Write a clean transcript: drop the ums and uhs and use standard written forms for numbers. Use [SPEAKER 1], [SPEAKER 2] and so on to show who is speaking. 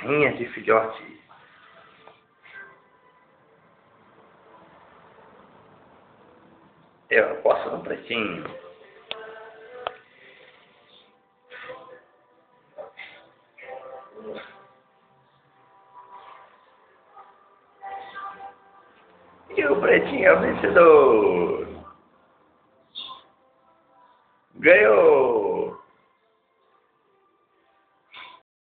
[SPEAKER 1] rinha de filhote. Eu aposto no Pretinho. E o Pretinho é o vencedor. Ganhou!